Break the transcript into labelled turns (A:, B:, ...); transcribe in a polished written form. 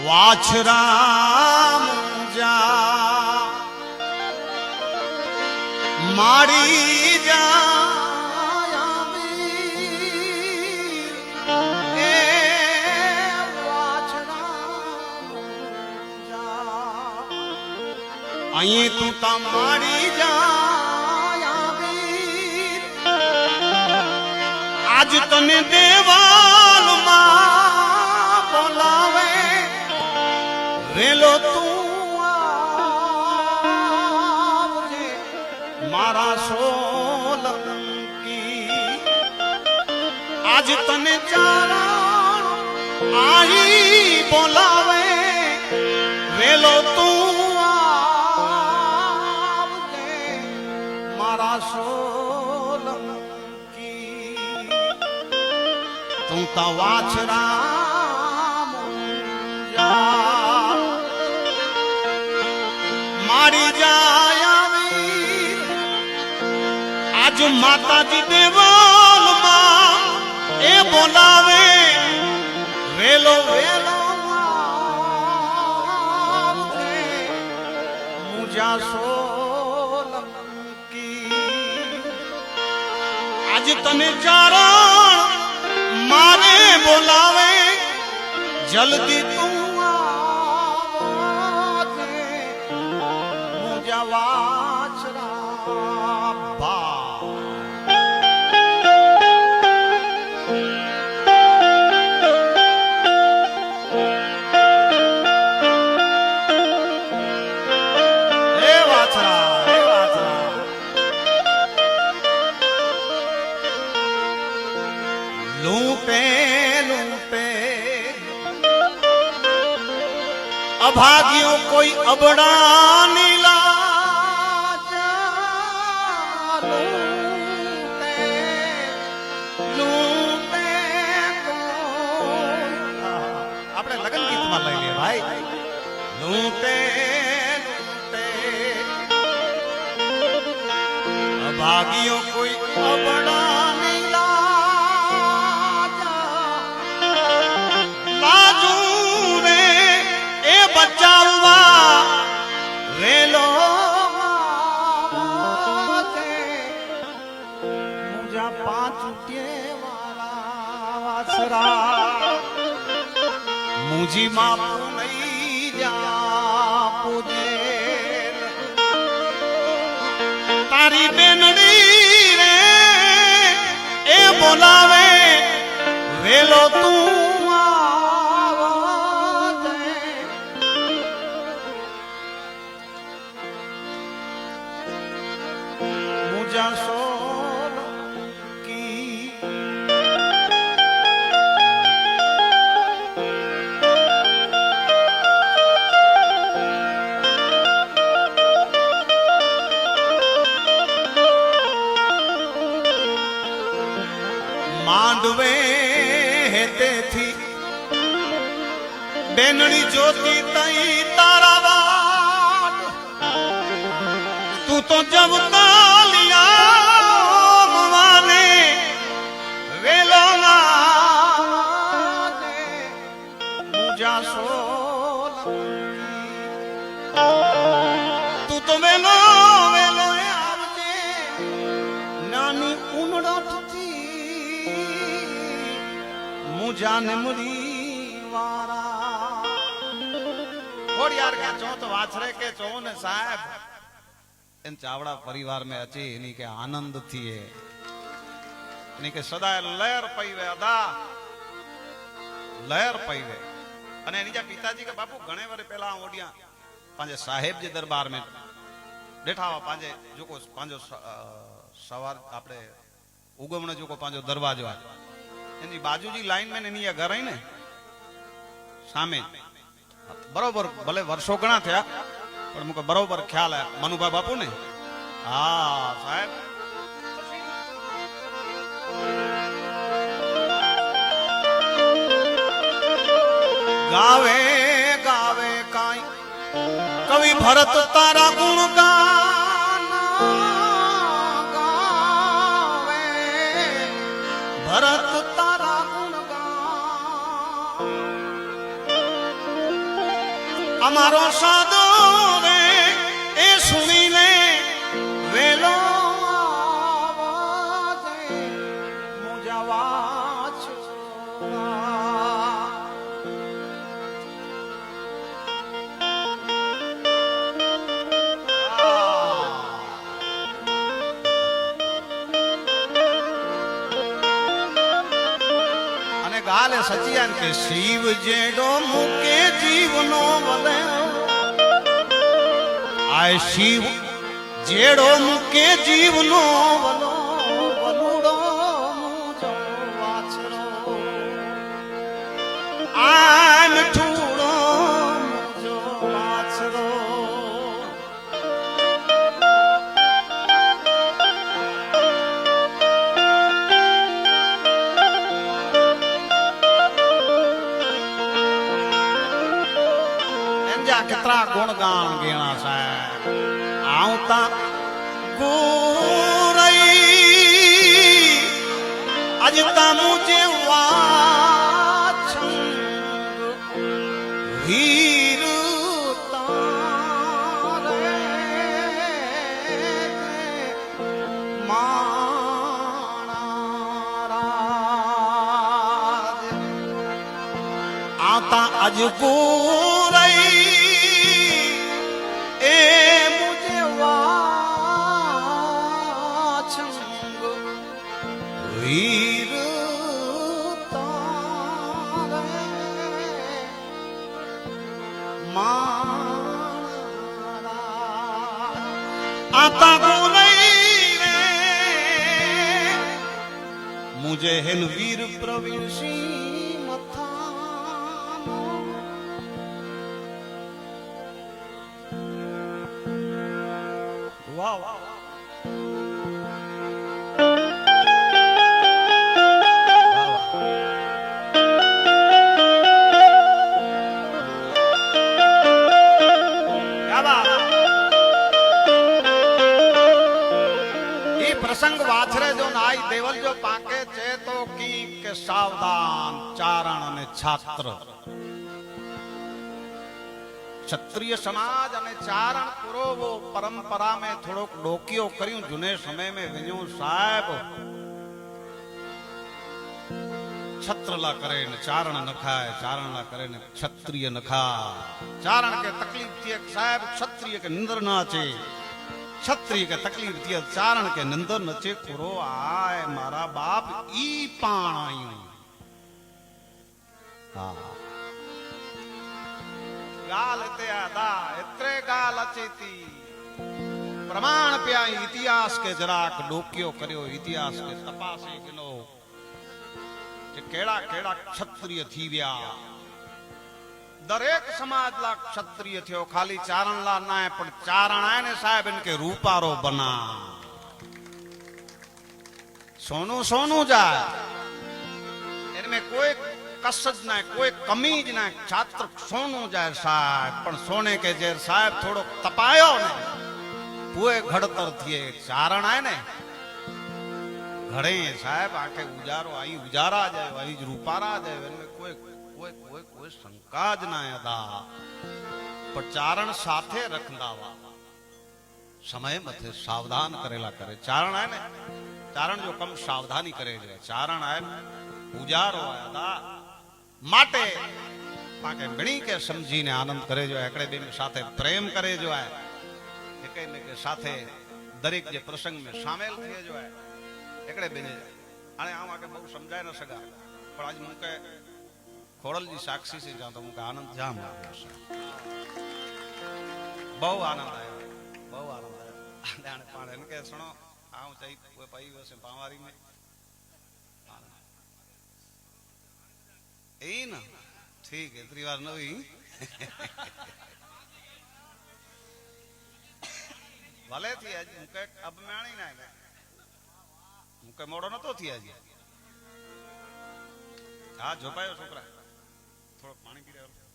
A: વાછરા મુંજા મારી જા એ વાછરા અહીં તું તમારી જા આજ તને દેવાલમાં બોલાવે વેલો તું આવજે મારા સોલંકી આજ તને ચારણ આઈ બોલાવે વેલો તું આવજે મારા સોલંકી તું તા વાછરા મારી જાય આજ માતાજી દેવાલમાં એ બોલાવે વેલો વેલો મુજા સોલંકી આજ તને ચારણ મારે બોલાવે જલ્દી તું વાછરા બા હે વાછરા લૂપે લૂપે અભાગ્યો કોઈ અબડા નીલા આપણે લગન ગીતમાં લઈ લે ભાઈ લૂંટે લૂંટે અભાગ્યો કોઈ અબડા લાજુ રે એ બચાવવા રેલો મુજા પાંચ વાળા વાછરા મુજી માપુ નહીં જા પૂજે તારી બેનડી રે એ બોલાવે વેલો તું આવજે મુજા સોલંકી માંડવે હેતેથી બેનડી જોતી તઈ તારા વાટ તું તો જબ કાલિયા મવાને વેલો ના મુજા સોલંકી તું તો વેલો વેલો આવજે નાની ઉનડથી મુજાને મુરી વારા और यार क्या चो तो वाछरे के चो ने साहब इन चावड़ा परिवार में अची इन्हीं के आनंद थी है इन्हीं के सदा लहर पई वे अदा लहर पई वे अने निजा पिताजी के बापू घणे वर पहला ओडिया पांजे साहेब जे दरबार में बैठा पांजे जो को पांजो सवार आपड़े उगमणे जो को पांजो दरवाजो एनी बाजूजी लाइन में एनी घर आई ने सामे बरोबर भले वर्षो घणा थया पण मुके बरोबर ख्याल है मनुभा बापू ने हाँ साहेब गावे गावे काई कवि भरत तारा गुण गाना गावे भरत तारा गुण गाना અમારો સાદો રે એ સુણીને વેલો ગાલે સચિયાન કે શિવ જેડો મુકે જીવનો વલે આ શિવ જેડો મુકે જીવનો વલો વલુડો મુજો વાછડો આ મીઠુડો મુજો વાછડો कितरा गुणगान गेणा साहब आवता गोरई अजता मुझे वाछंग वीर तारे माणाराज आवता अज गोरई वीर तारे मारा आता गोरई रे मुझे हिन वीर प्रवीण सिंह मथानो वाह वाह प्रसंग वाछरे जो नाई देवल जो पाके चे तो की के सावधान चारण ने छात्र क्षत्रिय समाज अने चारण पुरो वो परंपरा में थोड़ो डोकियो कर्યું जूने समय में विन्यो साहेब छत्रला करे ने चारण न खाए चारण ला करे ने क्षत्रिय न खा चारण के तकलीफ थी साहेब क्षत्रिय के निंदर ना चे क्षत्रिय के तकलीफ थी चारण के निंदर नचे कुरो आए मारा बाप ई पाणायू गाल ते आदा इतरे गाल अचेती प्रमाण प्या इतिहास के जराक डोकियो कर्यो इतिहास के तपासे गिनो के केड़ा केड़ा क्षत्रिय थी व्या दरेक समाज ला क्षत्रिय थियो खाली चारण ला ना है पण चारण आए ने साहब इनके रूपारो बना सोनू सोनू जाए इनमें कोई कसद ना कोई कमीज ना छात्र सोनू जाए साहब पण सोने के जेर साहब थोड़ो तपायो ने पुए घड़तर थिए चारण आए ने घड़े साहब आके उजारो आई उजारा जाए आई रूपारा जाए इनमें कोई कोई कोई कोई शंका ज ना अदा पर चारण साथे रखंदावा समय मथे सावधान करेला करे चारण है ने चारण जो कम सावधानी करे जो चारण है उजारो है अदा माटे पाके बणी के समझी ने आनंद करे जो एकड़े बे में साथे प्रेम करे जो है एके में के साथे दरेक जे प्रसंग में शामिल थिए जो है एकड़े बे ने आने आ के बहु समझाय न सका पर आज मुके खोड़ल जी साक्षी से जाऊं तो मुझे आनंद जाम आया बहु आनंद आया पाण इनके सुनो आऊं चाहिए कोई पाई वैसे पावारी में ए ना ठीक है इतनी बार नवी भले थी आज मुके अब मेणी ना मुके मोड़ो न तो थी आज हाँ झोपायो छोकरा थोड़ा पानी पी रहे